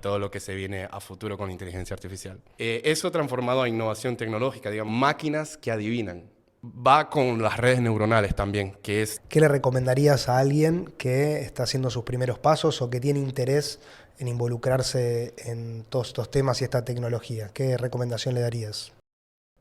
todo lo que se viene a futuro con inteligencia artificial. Eso transformado a innovación tecnológica, digamos, máquinas que adivinan. Va con las redes neuronales también, que es... ¿Qué le recomendarías a alguien que está haciendo sus primeros pasos o que tiene interés en involucrarse en todos estos temas y esta tecnología? ¿Qué recomendación le darías?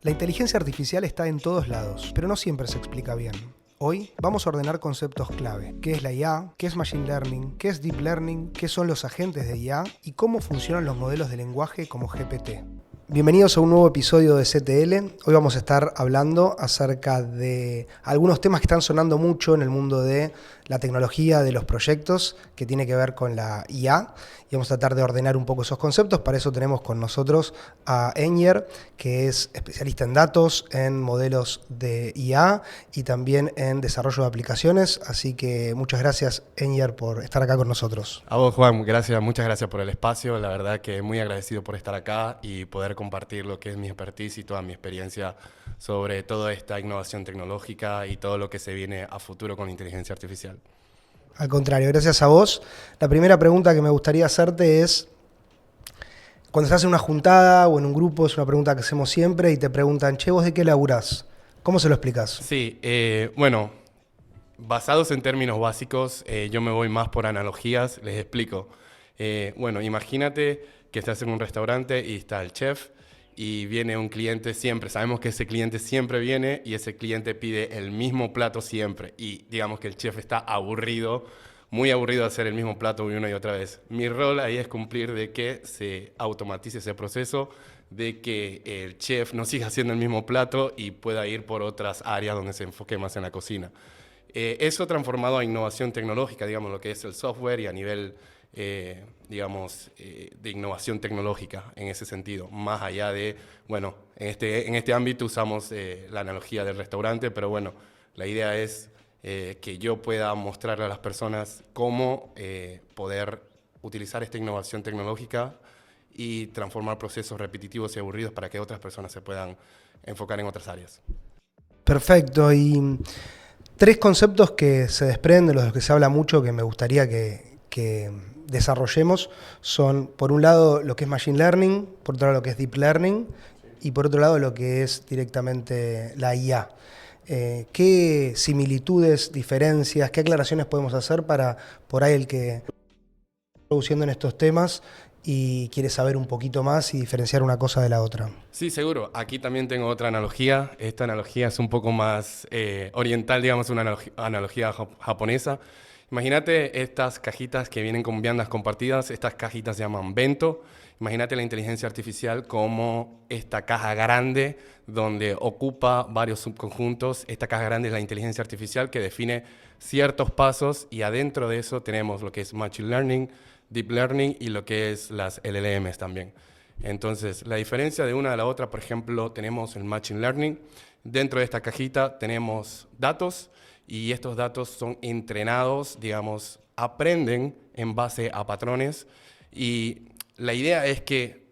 La inteligencia artificial está en todos lados, pero no siempre se explica bien. Hoy vamos a ordenar conceptos clave. ¿Qué es la IA? ¿Qué es Machine Learning? ¿Qué es Deep Learning? ¿Qué son los agentes de IA? ¿Y cómo funcionan los modelos de lenguaje como GPT? Bienvenidos a un nuevo episodio de CTL. Hoy vamos a estar hablando acerca de algunos temas que están sonando mucho en el mundo de la tecnología, de los proyectos, que tiene que ver con la IA. Y vamos a tratar de ordenar un poco esos conceptos. Para eso tenemos con nosotros a Enyer, que es especialista en datos, en modelos de IA y también en desarrollo de aplicaciones. Así que muchas gracias, Enyer, por estar acá con nosotros. A vos, Juan, gracias, muchas gracias por el espacio. La verdad que muy agradecido por estar acá y poder compartir lo que es mi expertise y toda mi experiencia sobre toda esta innovación tecnológica y todo lo que se viene a futuro con inteligencia artificial. Al contrario, gracias a vos. La primera pregunta que me gustaría hacerte es, cuando estás en una juntada o en un grupo, es una pregunta que hacemos siempre y te preguntan, che, ¿vos de qué laburás? ¿Cómo se lo explicás? Sí, bueno, basados en términos básicos, yo me voy más por analogías, les explico. Bueno, imagínate que estás en un restaurante y está el chef y viene un cliente siempre. Sabemos que ese cliente siempre viene y ese cliente pide el mismo plato siempre. Y digamos que el chef está aburrido, muy aburrido de hacer el mismo plato una y otra vez. Mi rol ahí es cumplir de que se automatice ese proceso, de que el chef no siga haciendo el mismo plato y pueda ir por otras áreas donde se enfoque más en la cocina. Eso transformado a innovación tecnológica, digamos, lo que es el software y a nivel, digamos, de innovación tecnológica en ese sentido. Más allá de, bueno, en este ámbito usamos la analogía del restaurante, pero bueno, la idea es que yo pueda mostrarle a las personas cómo poder utilizar esta innovación tecnológica y transformar procesos repetitivos y aburridos para que otras personas se puedan enfocar en otras áreas. Perfecto. Y tres conceptos que se desprenden, de los que se habla mucho, que me gustaría que desarrollemos, son, por un lado, lo que es Machine Learning, por otro lado, lo que es Deep Learning, y por otro lado, lo que es directamente la IA. ¿Qué similitudes, diferencias, qué aclaraciones podemos hacer para, por ahí, el que está produciendo en estos temas y quiere saber un poquito más y diferenciar una cosa de la otra? Sí, seguro. Aquí también tengo otra analogía. Esta analogía es un poco más oriental, digamos, una analogía japonesa. Imagínate estas cajitas que vienen con viandas compartidas. Estas cajitas se llaman bento. Imagínate la inteligencia artificial como esta caja grande donde ocupa varios subconjuntos. Esta caja grande es la inteligencia artificial que define ciertos pasos y adentro de eso tenemos lo que es Machine Learning, Deep Learning y lo que es las LLMs también. Entonces, la diferencia de una a la otra, por ejemplo, tenemos el Machine Learning. Dentro de esta cajita tenemos datos y estos datos son entrenados, digamos, aprenden en base a patrones y la idea es que,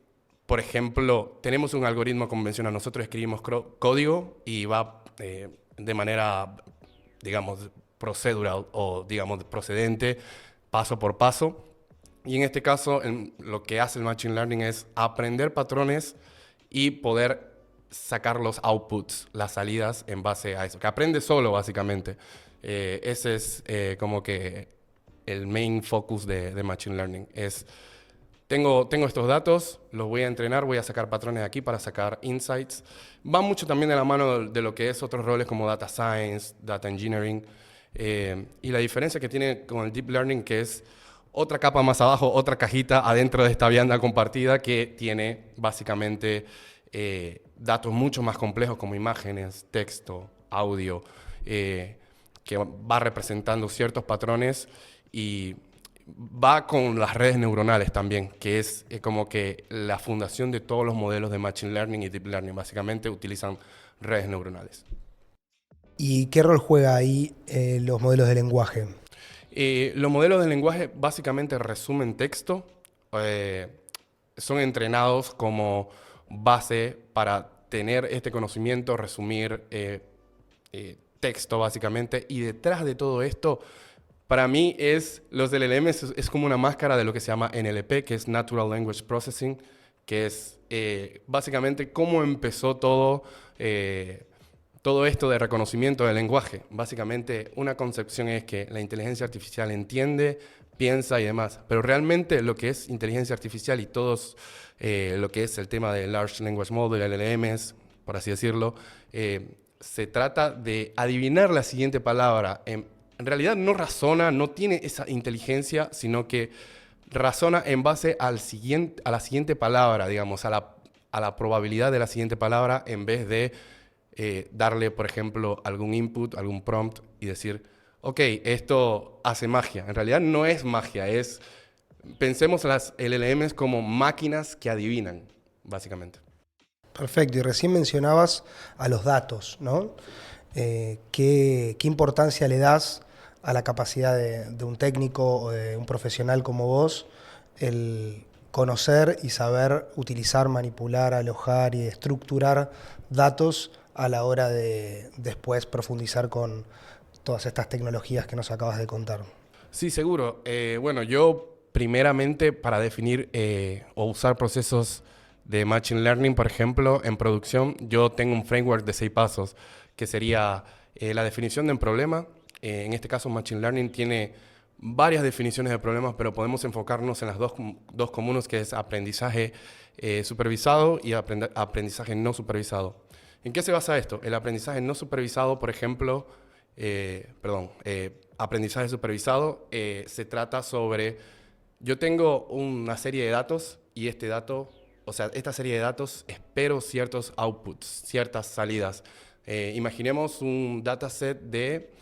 por ejemplo, tenemos un algoritmo convencional. Nosotros escribimos código y va de manera, digamos, procedural o, digamos, procedente, paso por paso. Y en este caso, lo que hace el Machine Learning es aprender patrones y poder sacar los outputs, las salidas en base a eso, que aprende solo básicamente. Ese es como que el main focus de Machine Learning. Tengo estos datos, los voy a entrenar, voy a sacar patrones de aquí para sacar insights. Va mucho también de la mano de lo que es otros roles como Data Science, Data Engineering. Y la diferencia que tiene con el Deep Learning, que es otra capa más abajo, otra cajita adentro de esta vianda compartida que tiene básicamente datos mucho más complejos como imágenes, texto, audio, que va representando ciertos patrones y va con las redes neuronales también, que es como que la fundación de todos los modelos de Machine Learning y Deep Learning. Básicamente utilizan redes neuronales. ¿Y qué rol juega ahí los modelos de lenguaje? Los modelos de lenguaje básicamente resumen texto, son entrenados como base para tener este conocimiento, resumir texto básicamente, y detrás de todo esto Para mí los LLMs es como una máscara de lo que se llama NLP, que es Natural Language Processing, que es básicamente cómo empezó todo esto de reconocimiento del lenguaje. Básicamente, una concepción es que la inteligencia artificial entiende, piensa y demás, pero realmente lo que es inteligencia artificial y lo que es el tema de Large Language Model, LLMs, por así decirlo, se trata de adivinar la siguiente palabra. En realidad no razona, no tiene esa inteligencia, sino que razona en base a la siguiente palabra, digamos, a la probabilidad de la siguiente palabra, en vez de darle, por ejemplo, algún input, algún prompt y decir, ok, esto hace magia. En realidad no es magia, pensemos las LLMs como máquinas que adivinan, básicamente. Perfecto, y recién mencionabas a los datos, ¿no? ¿Qué importancia le das a la capacidad de un técnico o de un profesional como vos el conocer y saber utilizar, manipular, alojar y estructurar datos a la hora de después profundizar con todas estas tecnologías que nos acabas de contar? Sí, seguro. Bueno, yo primeramente para definir o usar procesos de Machine Learning, por ejemplo, en producción, yo tengo un framework de 6 pasos, que sería la definición de un problema. En este caso, Machine Learning tiene varias definiciones de problemas, pero podemos enfocarnos en las dos comunes, que es aprendizaje supervisado y aprendizaje no supervisado. ¿En qué se basa esto? El aprendizaje no supervisado, por ejemplo, aprendizaje supervisado se trata sobre, yo tengo una serie de datos y esta serie de datos espero ciertos outputs, ciertas salidas. Imaginemos un dataset de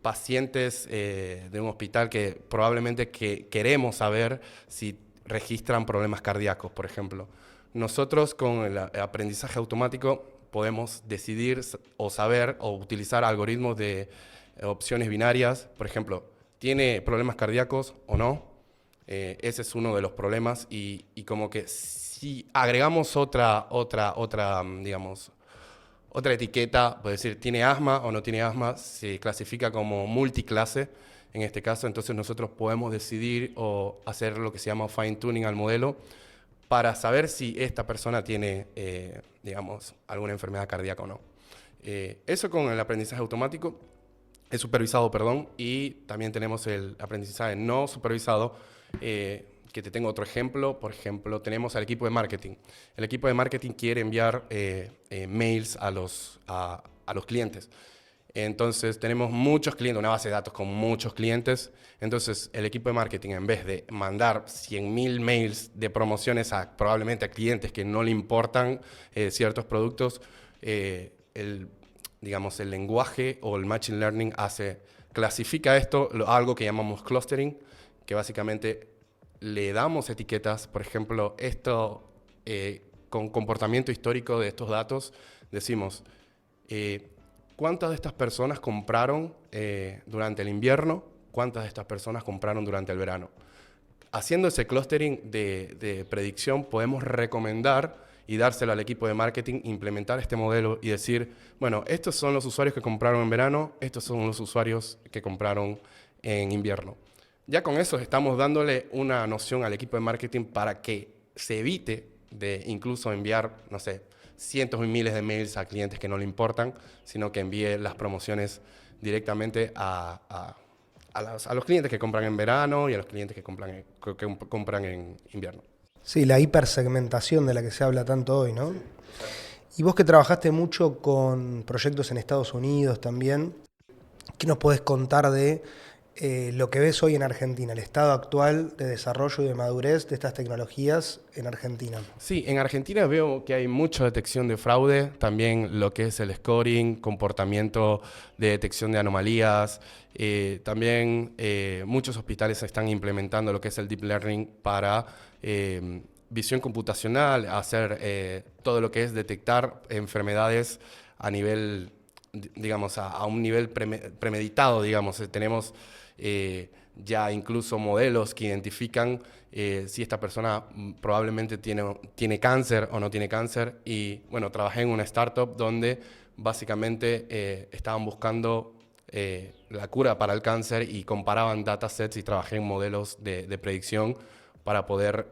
pacientes de un hospital que probablemente queremos saber si registran problemas cardíacos, por ejemplo. Nosotros con el aprendizaje automático podemos decidir o saber o utilizar algoritmos de opciones binarias. Por ejemplo, ¿tiene problemas cardíacos o no? Ese es uno de los problemas y como que si agregamos digamos, otra etiqueta, puede decir, ¿tiene asma o no tiene asma? Se clasifica como multiclase en este caso, entonces nosotros podemos decidir o hacer lo que se llama fine tuning al modelo para saber si esta persona tiene, digamos, alguna enfermedad cardíaca o no. Eso con el aprendizaje automático, supervisado, perdón, y también tenemos el aprendizaje no supervisado, que te tengo otro ejemplo. Por ejemplo, tenemos al equipo de marketing. El equipo de marketing quiere enviar mails a los clientes. Entonces, tenemos muchos clientes, una base de datos con muchos clientes. Entonces, el equipo de marketing, en vez de mandar 100.000 mails de promociones probablemente a clientes que no le importan ciertos productos, digamos, el lenguaje o el Machine Learning clasifica esto, algo que llamamos clustering, que básicamente le damos etiquetas. Por ejemplo, con comportamiento histórico de estos datos, decimos, ¿cuántas de estas personas compraron durante el invierno? ¿Cuántas de estas personas compraron durante el verano? Haciendo ese clustering de predicción, podemos recomendar y dárselo al equipo de marketing, implementar este modelo y decir, bueno, estos son los usuarios que compraron en verano, estos son los usuarios que compraron en invierno. Ya con eso estamos dándole una noción al equipo de marketing para que se evite de incluso enviar, no sé, cientos y miles de mails a clientes que no le importan, sino que envíe las promociones directamente a los clientes que compran en verano y a los clientes que compran en invierno. Sí, la hipersegmentación de la que se habla tanto hoy, ¿no? Y vos que trabajaste mucho con proyectos en Estados Unidos también, ¿qué nos podés contar de lo que ves hoy en Argentina, el estado actual de desarrollo y de madurez de estas tecnologías en Argentina? Sí, en Argentina veo que hay mucha detección de fraude, también lo que es el scoring, comportamiento de detección de anomalías. También muchos hospitales están implementando lo que es el deep learning para visión computacional, hacer todo lo que es detectar enfermedades a nivel, digamos, a un nivel premeditado, digamos. Tenemos ya incluso modelos que identifican si esta persona probablemente tiene cáncer o no tiene cáncer. Y bueno, trabajé en una startup donde básicamente estaban buscando la cura para el cáncer y comparaban datasets y trabajé en modelos de predicción para poder,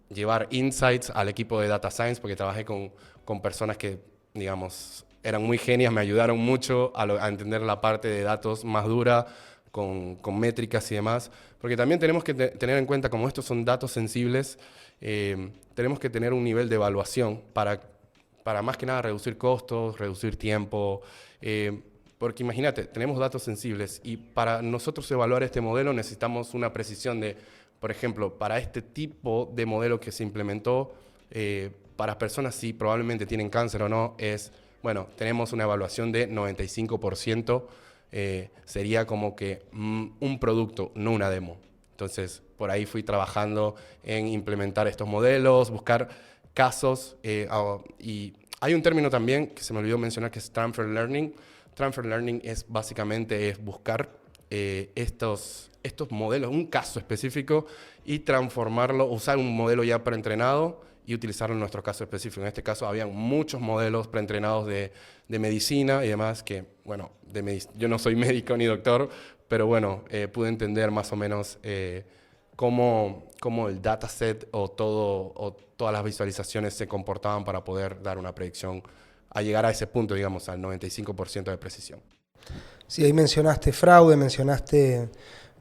llevar insights al equipo de Data Science, porque trabajé con personas que, digamos, eran muy genias, me ayudaron mucho a entender la parte de datos más dura, con métricas y demás, porque también tenemos que tener en cuenta, como estos son datos sensibles, tenemos que tener un nivel de evaluación para más que nada reducir costos, reducir tiempo, porque imagínate, tenemos datos sensibles y para nosotros evaluar este modelo necesitamos una precisión de, por ejemplo, para este tipo de modelo que se implementó, para personas si probablemente tienen cáncer o no, bueno, tenemos una evaluación de 95%, sería como que un producto, no una demo. Entonces, por ahí fui trabajando en implementar estos modelos, buscar casos, y hay un término también que se me olvidó mencionar que es Transfer Learning. Transfer Learning es básicamente buscar estos modelos, un caso específico, y transformarlo, usar un modelo ya preentrenado y utilizarlo en nuestro caso específico. En este caso, habían muchos modelos preentrenados de medicina y demás que, bueno, yo no soy médico ni doctor, pero bueno, pude entender más o menos cómo el dataset o todas las visualizaciones se comportaban para poder dar una predicción, a llegar a ese punto, digamos, al 95% de precisión. Sí, ahí mencionaste fraude, mencionaste,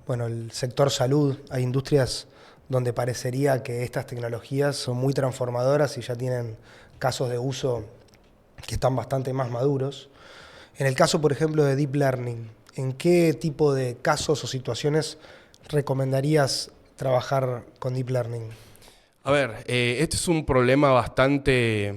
bueno, el sector salud. Hay industrias donde parecería que estas tecnologías son muy transformadoras y ya tienen casos de uso que están bastante más maduros. En el caso, por ejemplo, de Deep Learning, ¿en qué tipo de casos o situaciones recomendarías trabajar con Deep Learning? A ver, este es un problema bastante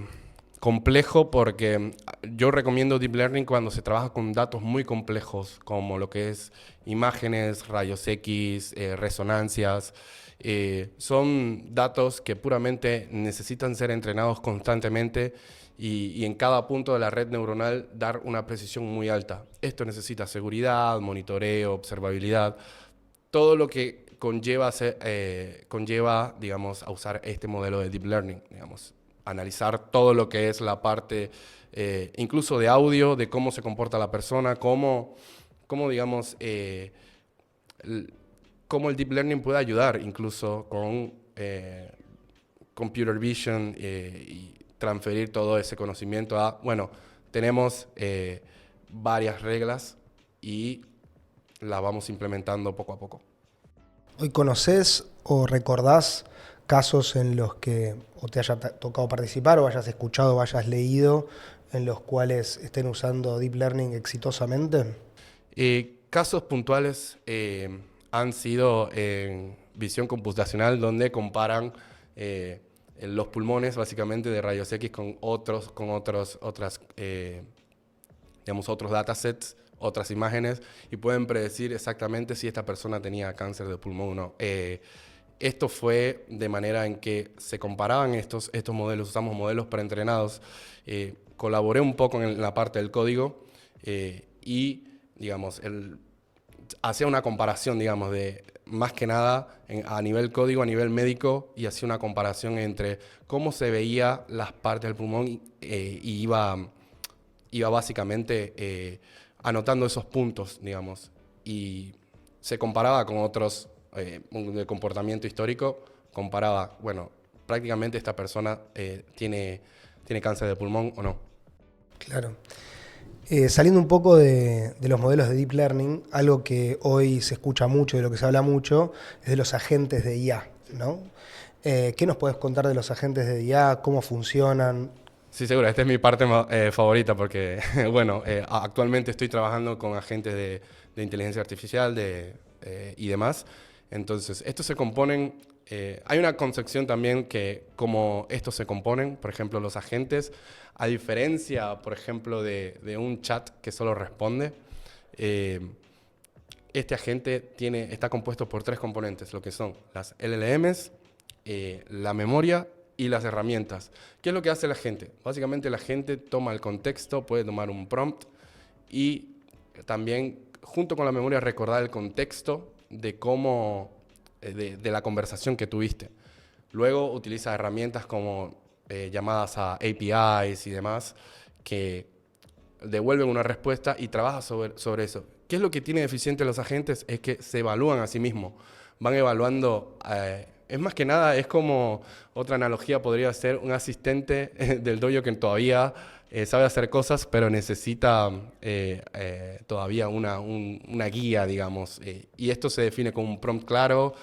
complejo porque yo recomiendo Deep Learning cuando se trabaja con datos muy complejos, como lo que es imágenes, rayos X, resonancias. Son datos que puramente necesitan ser entrenados constantemente y en cada punto de la red neuronal dar una precisión muy alta. Esto necesita seguridad, monitoreo, observabilidad, todo lo que conlleva, digamos, a usar este modelo de Deep Learning, digamos, analizar todo lo que es la parte, incluso de audio, de cómo se comporta la persona, digamos, cómo el Deep Learning puede ayudar, incluso con Computer Vision, y transferir todo ese conocimiento a, bueno, tenemos varias reglas y las vamos implementando poco a poco. ¿Hoy conoces o recordás casos en los que o te haya tocado participar o hayas escuchado o hayas leído en los cuales estén usando Deep Learning exitosamente? Casos puntuales han sido en visión computacional, donde comparan los pulmones básicamente de rayos X con otros datasets, otras imágenes, y pueden predecir exactamente si esta persona tenía cáncer de pulmón o no. Esto fue de manera en que se comparaban estos modelos, usamos modelos preentrenados. Colaboré un poco en la parte del código y, digamos, hacía una comparación, digamos, de más que nada a nivel código, a nivel médico, y hacía una comparación entre cómo se veía las partes del pulmón y iba básicamente anotando esos puntos, digamos, y se comparaba con otros de comportamiento histórico, comparaba, bueno, prácticamente esta persona tiene cáncer de pulmón o no. Claro. Saliendo un poco de los modelos de Deep Learning, algo que hoy se escucha mucho, de lo que se habla mucho, es de los agentes de IA, ¿no? ¿Qué nos puedes contar de los agentes de IA? ¿Cómo funcionan? Sí, seguro, esta es mi parte favorita porque, bueno, actualmente estoy trabajando con agentes de inteligencia artificial y demás. Entonces, estos se componen, hay una concepción también que como estos se componen, por ejemplo, los agentes, a diferencia, por ejemplo, de un chat que solo responde, este agente está compuesto por 3 componentes, lo que son las LLMs, la memoria y las herramientas. ¿Qué es lo que hace la gente? Básicamente la gente toma el contexto, puede tomar un prompt y también junto con la memoria recordar el contexto de cómo, de la conversación que tuviste. Luego utiliza herramientas como llamadas a APIs y demás que devuelven una respuesta y trabaja sobre eso. ¿Qué es lo que tiene deficiente los agentes? Es que se evalúan a sí mismos. Van evaluando, es más que nada, es como otra analogía podría ser un asistente del dojo que todavía sabe hacer cosas, pero necesita todavía una guía, digamos. Y esto se define con un prompt claro,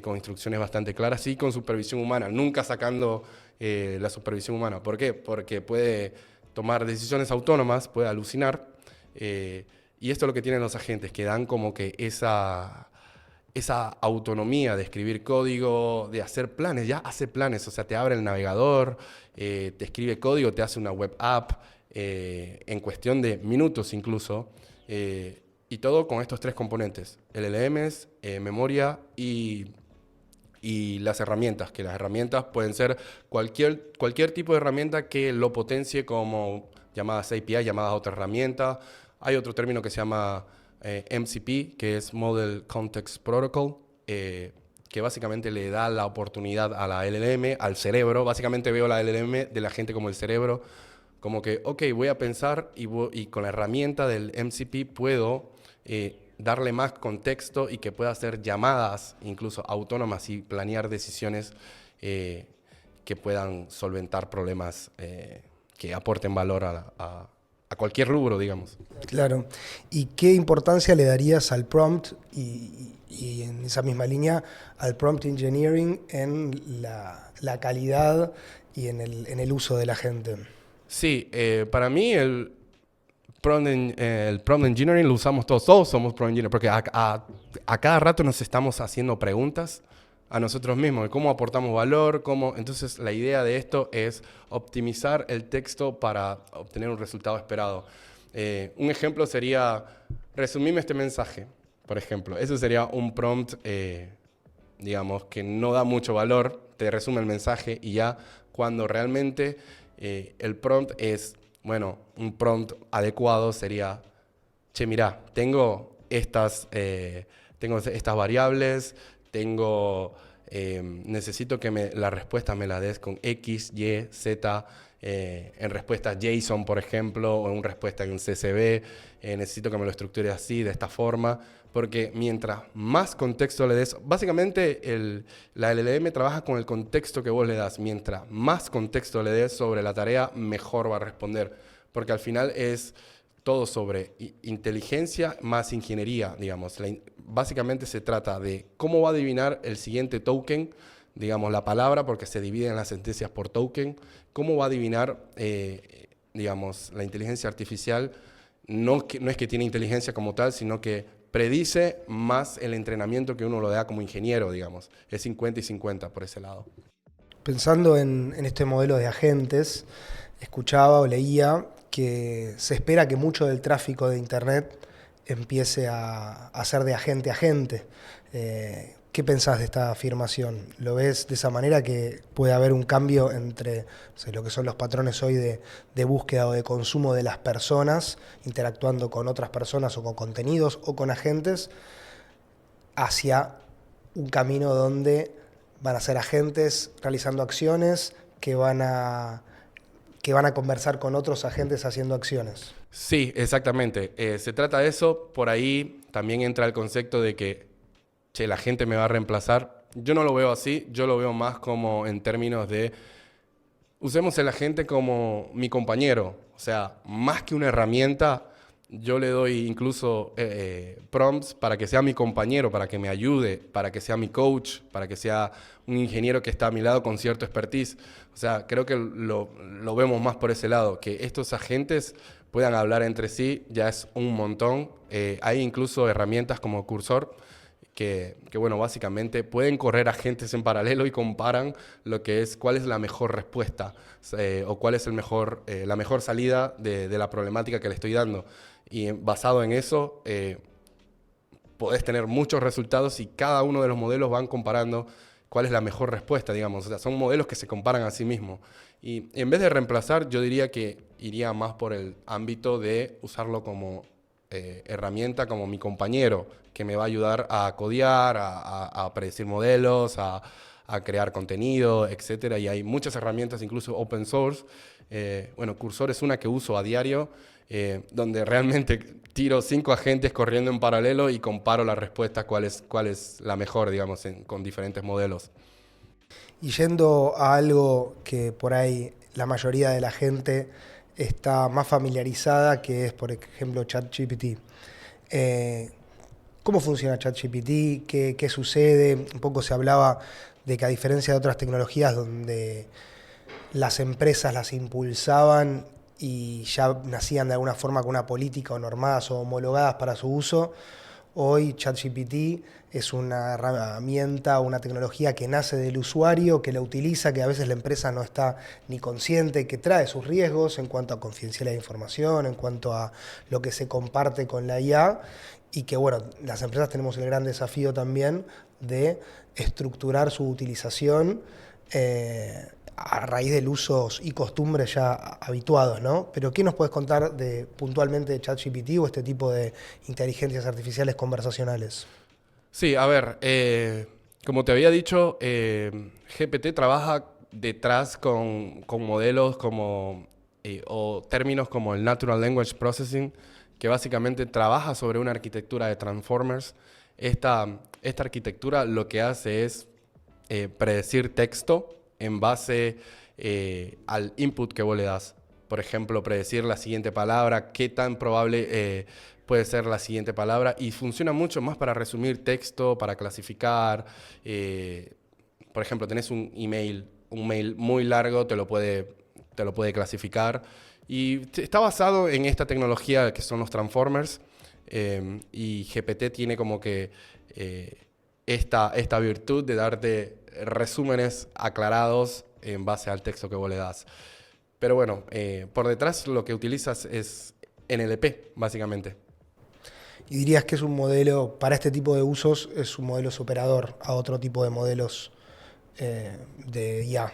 con instrucciones bastante claras y con supervisión humana, nunca sacando la supervisión humana. ¿Por qué? Porque puede tomar decisiones autónomas, puede alucinar, y esto es lo que tienen los agentes, que dan como que esa autonomía de escribir código, de hacer planes, ya hace planes, o sea, te abre el navegador, te escribe código, te hace una web app, en cuestión de minutos incluso, y todo con estos tres componentes, LLMs, memoria y las herramientas, que las herramientas pueden ser cualquier tipo de herramienta que lo potencie, como llamadas API, llamadas a otra herramienta. Hay otro término que se llama MCP, que es Model Context Protocol, que básicamente le da la oportunidad a la LLM, al cerebro. Básicamente veo la LLM de la gente como el cerebro, como que, ok, voy a pensar y con la herramienta del MCP puedo darle más contexto y que pueda hacer llamadas incluso autónomas y planear decisiones que puedan solventar problemas que aporten valor a cualquier rubro, digamos. Claro. ¿Y qué importancia le darías al prompt y en esa misma línea al prompt engineering en la calidad y en el uso de la gente? Sí, para mí el prompt engineering lo usamos todos somos prompt engineers, porque a cada rato nos estamos haciendo preguntas a nosotros mismos, de cómo aportamos valor, entonces la idea de esto es optimizar el texto para obtener un resultado esperado. Un ejemplo sería, resumime este mensaje, por ejemplo. Eso sería un prompt, digamos, que no da mucho valor, te resume el mensaje y ya cuando realmente el prompt es, bueno, un prompt adecuado sería, che, mirá, tengo estas variables, necesito que la respuesta me la des con X, Y, Z, en respuesta JSON, por ejemplo, o en respuesta en CSV, necesito que me lo estructure así, de esta forma, porque mientras más contexto le des, básicamente la LLM trabaja con el contexto que vos le das, mientras más contexto le des sobre la tarea, mejor va a responder, porque al final es todo sobre inteligencia más ingeniería, digamos. Básicamente se trata de cómo va a adivinar el siguiente token, digamos, la palabra, porque se dividen las sentencias por token, cómo va a adivinar, digamos, la inteligencia artificial. No es que tiene inteligencia como tal, sino que predice más el entrenamiento que uno lo da como ingeniero, digamos. Es 50 y 50 por ese lado. Pensando en este modelo de agentes, escuchaba o leía que se espera que mucho del tráfico de Internet empiece a ser de agente a agente. ¿Qué pensás de esta afirmación? ¿Lo ves de esa manera, que puede haber un cambio entre, no sé, lo que son los patrones hoy de búsqueda o de consumo de las personas, interactuando con otras personas o con contenidos o con agentes, hacia un camino donde van a ser agentes realizando acciones que van a conversar con otros agentes haciendo acciones? Sí, exactamente. Se trata de eso. Por ahí también entra el concepto de que, che, la gente me va a reemplazar. Yo no lo veo así. Yo lo veo más como en términos de usemos el agente como mi compañero. O sea, más que una herramienta, yo le doy incluso prompts para que sea mi compañero, para que me ayude, para que sea mi coach, para que sea un ingeniero que está a mi lado con cierto expertise. O sea, creo que lo vemos más por ese lado, que estos agentes puedan hablar entre sí, ya es un montón. Hay incluso herramientas como Cursor, que bueno, básicamente pueden correr agentes en paralelo y comparan lo que es, cuál es la mejor respuesta o cuál es la mejor salida de la problemática que le estoy dando. Y basado en eso, podés tener muchos resultados y cada uno de los modelos van comparando cuál es la mejor respuesta, digamos. O sea, son modelos que se comparan a sí mismos. Y en vez de reemplazar, yo diría que iría más por el ámbito de usarlo como herramienta, como mi compañero, que me va a ayudar a codear, a predecir modelos, a a crear contenido, etcétera. Y hay muchas herramientas, incluso open source. Bueno, Cursor es una que uso a diario, donde realmente tiro 5 agentes corriendo en paralelo y comparo la respuesta, cuál es la mejor, digamos, con diferentes modelos. Y yendo a algo que por ahí la mayoría de la gente está más familiarizada, que es, por ejemplo, ChatGPT. ¿Cómo funciona ChatGPT? ¿Qué sucede? Un poco se hablaba de que a diferencia de otras tecnologías donde las empresas las impulsaban y ya nacían de alguna forma con una política o normadas o homologadas para su uso, hoy ChatGPT es una herramienta, una tecnología que nace del usuario, que la utiliza, que a veces la empresa no está ni consciente, que trae sus riesgos en cuanto a confidencialidad de información, en cuanto a lo que se comparte con la IA, y que bueno, las empresas tenemos el gran desafío también de estructurar su utilización a raíz de usos y costumbres ya habituados, ¿no? Pero ¿qué nos puedes contar puntualmente de ChatGPT o este tipo de inteligencias artificiales conversacionales? Sí, a ver, como te había dicho, GPT trabaja detrás con modelos o términos como el Natural Language Processing, que básicamente trabaja sobre una arquitectura de transformers. Esta arquitectura lo que hace es predecir texto en base al input que vos le das. Por ejemplo, predecir la siguiente palabra, qué tan probable puede ser la siguiente palabra, y funciona mucho más para resumir texto, para clasificar. Por ejemplo, tenés un mail muy largo, te lo puede clasificar. Y está basado en esta tecnología que son los transformers, y GPT tiene como que esta virtud de darte resúmenes aclarados en base al texto que vos le das. Pero bueno, por detrás lo que utilizas es NLP, básicamente. Y dirías que es un modelo, para este tipo de usos, es un modelo superador a otro tipo de modelos de IA.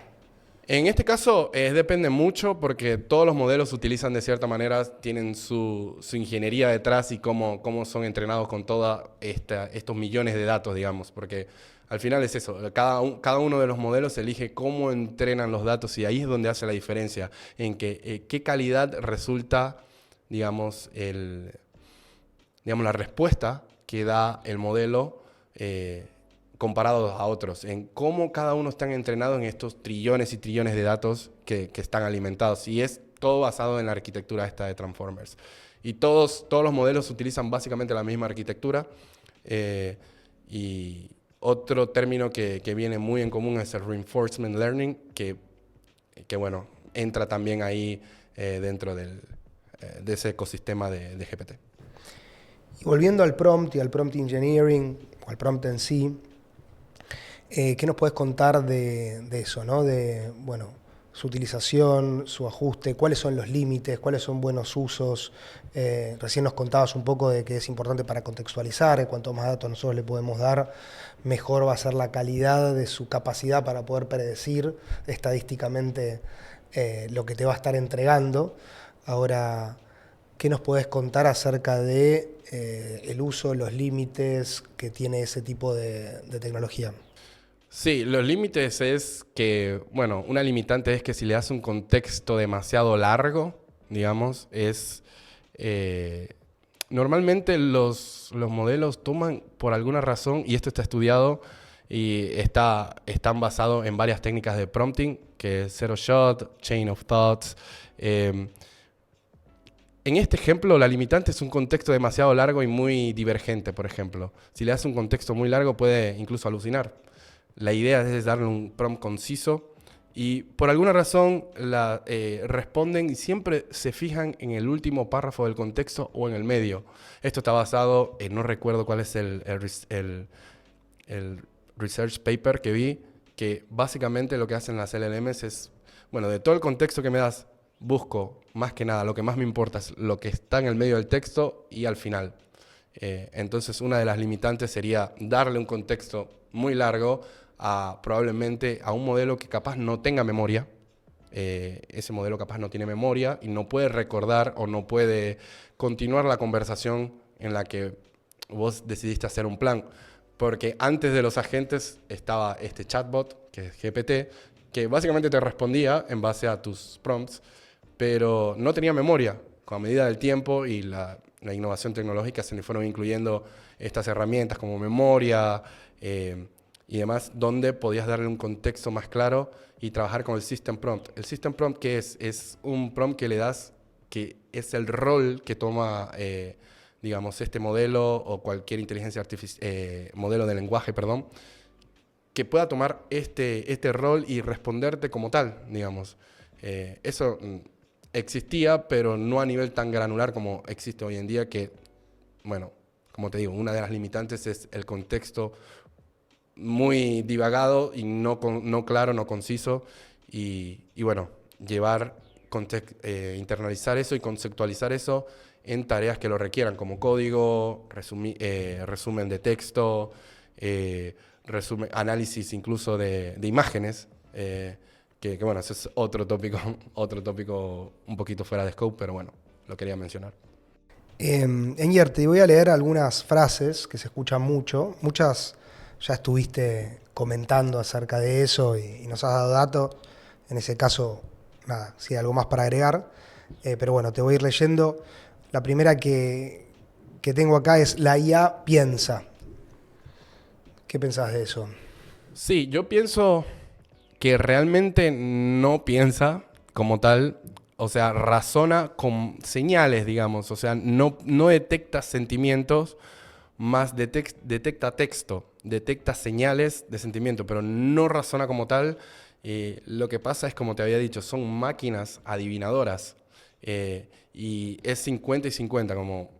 En este caso depende mucho porque todos los modelos utilizan de cierta manera, tienen su ingeniería detrás y cómo son entrenados con todos estos millones de datos, digamos, porque al final es eso, cada uno de los modelos elige cómo entrenan los datos y ahí es donde hace la diferencia, en que qué calidad resulta, digamos, la respuesta que da el modelo comparado a otros, en cómo cada uno está entrenado en estos trillones y trillones de datos que están alimentados. Y es todo basado en la arquitectura esta de Transformers. Y todos los modelos utilizan básicamente la misma arquitectura. Y otro término que viene muy en común es el Reinforcement Learning, que bueno, entra también ahí dentro de ese ecosistema de GPT. Y volviendo al prompt y al prompt engineering, o al prompt en sí, ¿qué nos puedes contar de eso, ¿no? De, bueno, su utilización, su ajuste, cuáles son los límites, cuáles son buenos usos. Recién nos contabas un poco de que es importante para contextualizar, cuanto más datos nosotros le podemos dar, mejor va a ser la calidad de su capacidad para poder predecir estadísticamente lo que te va a estar entregando. Ahora, ¿qué nos podés contar acerca de el uso, los límites que tiene ese tipo de tecnología? Sí, los límites es que, bueno, una limitante es que si le das un contexto demasiado largo, digamos, normalmente los modelos toman por alguna razón, y esto está estudiado y están basados en varias técnicas de prompting, que es Zero Shot, Chain of Thoughts. En este ejemplo, la limitante es un contexto demasiado largo y muy divergente, por ejemplo. Si le das un contexto muy largo, puede incluso alucinar. La idea es darle un prompt conciso y por alguna razón responden y siempre se fijan en el último párrafo del contexto o en el medio. Esto está basado en, no recuerdo cuál es el research paper que vi, que básicamente lo que hacen las LLMs es, bueno, de todo el contexto que me das, busco más que nada, lo que más me importa es lo que está en el medio del texto y al final. Entonces una de las limitantes sería darle un contexto muy largo probablemente a un modelo que capaz no tenga memoria. Ese modelo capaz no tiene memoria y no puede recordar o no puede continuar la conversación en la que vos decidiste hacer un plan. Porque antes de los agentes estaba este chatbot, que es GPT, que básicamente te respondía en base a tus prompts, pero no tenía memoria. Con medida del tiempo y la innovación tecnológica se le fueron incluyendo estas herramientas como memoria y demás, donde podías darle un contexto más claro y trabajar con el System Prompt. El System Prompt, ¿qué es? Es un prompt que le das, que es el rol que toma, digamos, este modelo o cualquier inteligencia artificial, modelo de lenguaje, perdón, que pueda tomar este rol y responderte como tal, digamos. Eso existía, pero no a nivel tan granular como existe hoy en día, que, bueno, como te digo, una de las limitantes es el contexto muy divagado y no claro, no conciso, y bueno, internalizar eso y conceptualizar eso en tareas que lo requieran, como código, resumen de texto, análisis incluso de imágenes, que bueno, ese es otro tópico un poquito fuera de scope, pero bueno, lo quería mencionar. Enger, te voy a leer algunas frases que se escuchan mucho. Muchas ya estuviste comentando acerca de eso y nos has dado datos. En ese caso, nada, si hay algo más para agregar. Pero bueno, te voy a ir leyendo. La primera que tengo acá es: la IA piensa. ¿Qué pensás de eso? Sí, yo pienso que realmente no piensa como tal, o sea, razona con señales, digamos, o sea, no detecta sentimientos, más detecta texto, detecta señales de sentimiento, pero no razona como tal. Lo que pasa es, como te había dicho, son máquinas adivinadoras, y es 50 y 50, como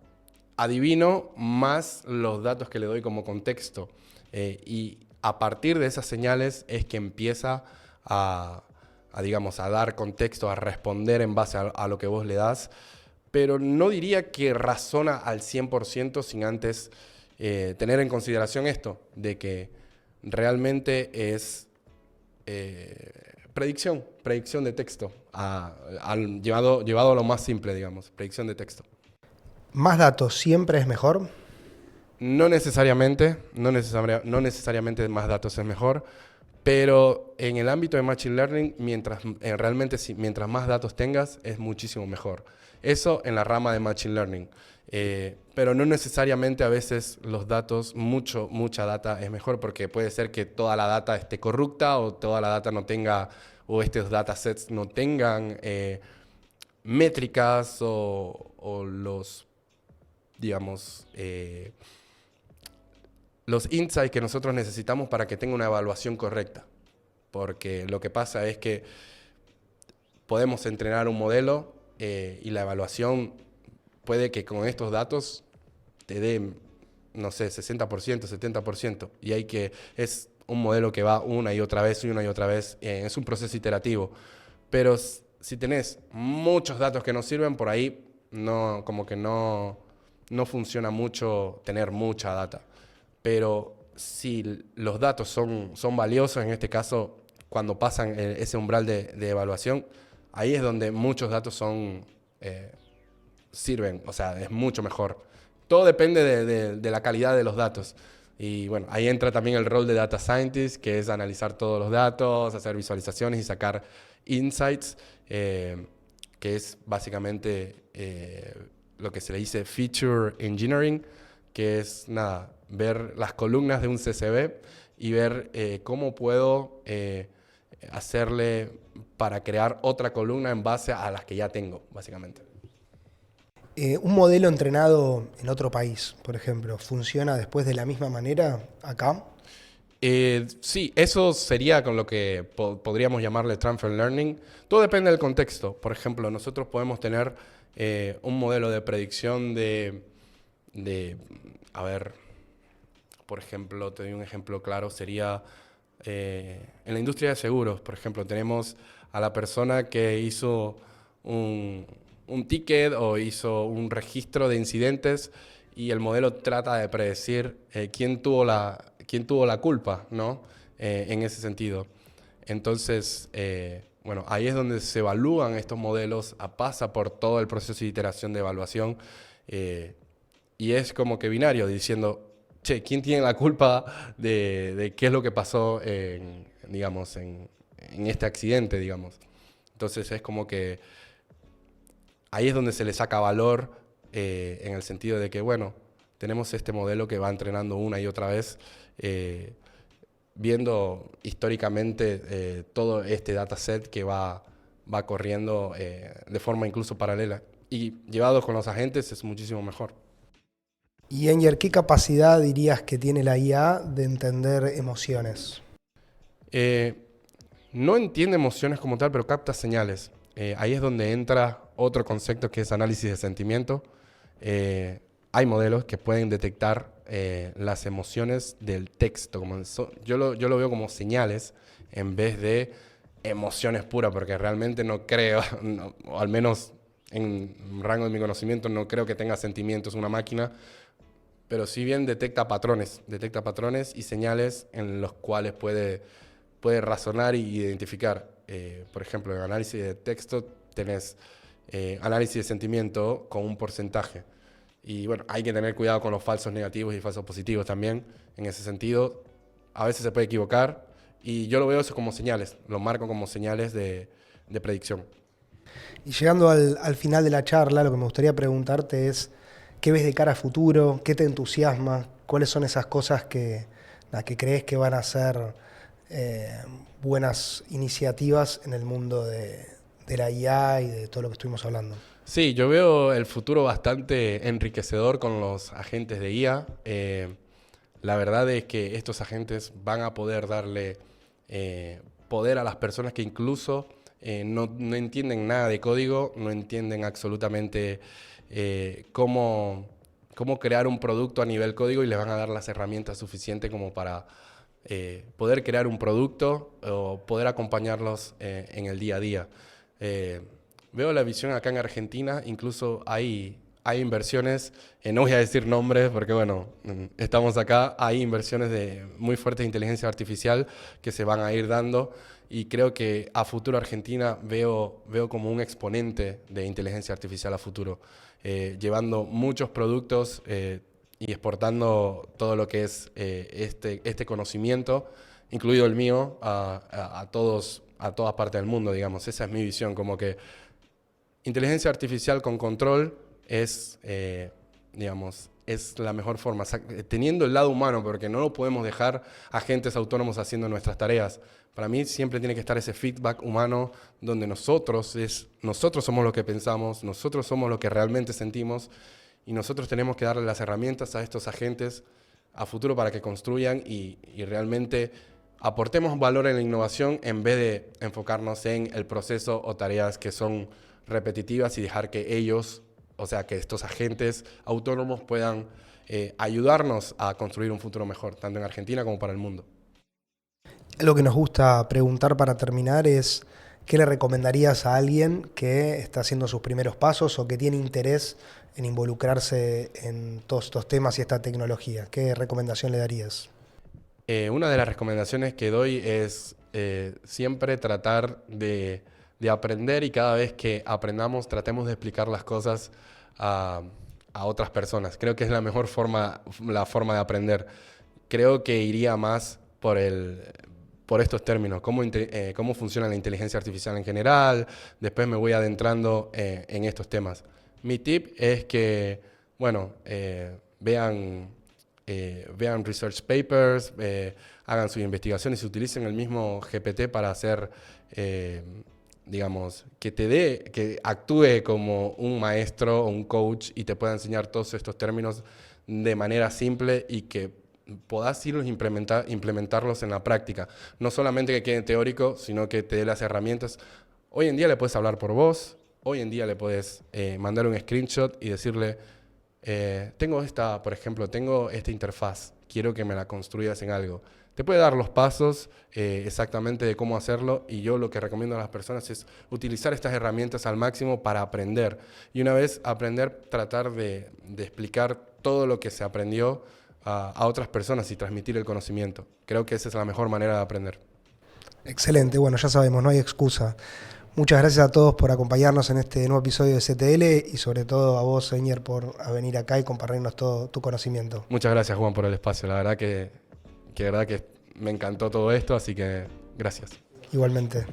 adivino más los datos que le doy como contexto, y a partir de esas señales es que empieza digamos, a dar contexto, a responder en base a lo que vos le das, pero no diría que razona al 100% sin antes tener en consideración esto, de que realmente es predicción de texto, llevado a lo más simple, digamos, predicción de texto. ¿Más datos siempre es mejor? No necesariamente más datos es mejor, pero en el ámbito de Machine Learning, mientras más datos tengas, es muchísimo mejor. Eso en la rama de Machine Learning. Pero no necesariamente a veces los datos, mucha data es mejor, porque puede ser que toda la data esté corrupta o toda la data no tenga, o estos datasets no tengan métricas o digamos, los insights que nosotros necesitamos para que tenga una evaluación correcta. Porque lo que pasa es que podemos entrenar un modelo y la evaluación puede que con estos datos te dé, no sé, 60%, 70%. Y es un modelo que va una y otra vez, es un proceso iterativo. Pero si tenés muchos datos que no sirven, por ahí como que no funciona mucho tener mucha data. Pero si los datos son valiosos, en este caso, cuando pasan ese umbral de evaluación, ahí es donde muchos datos sirven, o sea, es mucho mejor. Todo depende de la calidad de los datos. Y bueno, ahí entra también el rol de Data Scientist, que es analizar todos los datos, hacer visualizaciones y sacar insights, que es básicamente lo que se le dice Feature Engineering, que es nada, ver las columnas de un CSV y ver cómo puedo hacerle para crear otra columna en base a las que ya tengo, básicamente. ¿Un modelo entrenado en otro país, por ejemplo, funciona después de la misma manera acá? Sí, eso sería con lo que podríamos llamarle transfer learning. Todo depende del contexto. Por ejemplo, nosotros podemos tener un modelo de predicción a ver, por ejemplo, te doy un ejemplo claro, sería en la industria de seguros. Por ejemplo, tenemos a la persona que hizo un ticket o hizo un registro de incidentes y el modelo trata de predecir quién tuvo la culpa, ¿no? En ese sentido. Entonces, bueno, ahí es donde se evalúan estos modelos, pasa por todo el proceso de iteración de evaluación, y es como que binario, diciendo, che, ¿quién tiene la culpa de qué es lo que pasó digamos, en este accidente, digamos? Entonces es como que ahí es donde se le saca valor en el sentido de que, bueno, tenemos este modelo que va entrenando una y otra vez, viendo históricamente todo este dataset que va corriendo de forma incluso paralela. Y llevado con los agentes es muchísimo mejor. Y Enger, ¿qué capacidad dirías que tiene la IA de entender emociones? Eh, no entiende emociones como tal, pero capta señales. Ahí es donde entra otro concepto que es análisis de sentimiento. Hay modelos que pueden detectar las emociones del texto. Yo lo veo como señales en vez de emociones puras, porque realmente no creo, no, o al menos en rango de mi conocimiento, no creo que tenga sentimientos una máquina, pero si bien detecta patrones y señales en los cuales puede razonar y identificar. Por ejemplo, en análisis de texto tenés análisis de sentimiento con un porcentaje. Y bueno, hay que tener cuidado con los falsos negativos y falsos positivos también. En ese sentido, a veces se puede equivocar y yo lo veo eso como señales, lo marco como señales de predicción. Y llegando al final de la charla, lo que me gustaría preguntarte es, ¿qué ves de cara a futuro? ¿Qué te entusiasma? ¿Cuáles son esas cosas que crees que van a ser buenas iniciativas en el mundo de la IA y de todo lo que estuvimos hablando? Sí, yo veo el futuro bastante enriquecedor con los agentes de IA. La verdad es que estos agentes van a poder darle poder a las personas que incluso no entienden nada de código, no entienden absolutamente cómo crear un producto a nivel código y les van a dar las herramientas suficientes como para poder crear un producto o poder acompañarlos en el día a día. Veo la visión acá en Argentina, incluso hay inversiones, no voy a decir nombres porque bueno, estamos acá, hay inversiones de muy fuertes de inteligencia artificial que se van a ir dando y creo que a futuro Argentina veo como un exponente de inteligencia artificial a futuro, llevando muchos productos y exportando todo lo que es este conocimiento, incluido el mío, a todas partes del mundo, digamos. Esa es mi visión, como que inteligencia artificial con control es, digamos, es la mejor forma, teniendo el lado humano, porque no lo podemos dejar agentes autónomos haciendo nuestras tareas. Para mí siempre tiene que estar ese feedback humano donde nosotros somos lo que pensamos, nosotros somos lo que realmente sentimos y nosotros tenemos que darle las herramientas a estos agentes a futuro para que construyan y realmente aportemos valor en la innovación en vez de enfocarnos en el proceso o tareas que son repetitivas y dejar que ellos, o sea, que estos agentes autónomos puedan ayudarnos a construir un futuro mejor, tanto en Argentina como para el mundo. Lo que nos gusta preguntar para terminar es, ¿qué le recomendarías a alguien que está haciendo sus primeros pasos o que tiene interés en involucrarse en todos estos temas y esta tecnología? ¿Qué recomendación le darías? Una de las recomendaciones que doy es siempre tratar de aprender y cada vez que aprendamos tratemos de explicar las cosas a otras personas. Creo que es la mejor forma, la forma de aprender. Creo que iría más por estos términos, cómo funciona la inteligencia artificial en general, después me voy adentrando en estos temas. Mi tip es que, bueno, vean research papers, hagan sus investigaciones y utilicen el mismo GPT para hacer, digamos, que actúe como un maestro o un coach y te pueda enseñar todos estos términos de manera simple y que podás irlos implementarlos en la práctica. No solamente que quede teórico, sino que te dé las herramientas. Hoy en día le puedes hablar por voz, hoy en día le puedes mandar un screenshot y decirle, por ejemplo, tengo esta interfaz, quiero que me la construyas en algo. Te puede dar los pasos exactamente de cómo hacerlo y yo lo que recomiendo a las personas es utilizar estas herramientas al máximo para aprender. Y una vez aprender, tratar de explicar todo lo que se aprendió a otras personas y transmitir el conocimiento. Creo que esa es la mejor manera de aprender. Excelente, bueno, ya sabemos, no hay excusa. Muchas gracias a todos por acompañarnos en este nuevo episodio de CTL y sobre todo a vos, Eñer, por venir acá y compartirnos todo tu conocimiento. Muchas gracias, Juan, por el espacio. La verdad que me encantó todo esto, así que gracias. Igualmente.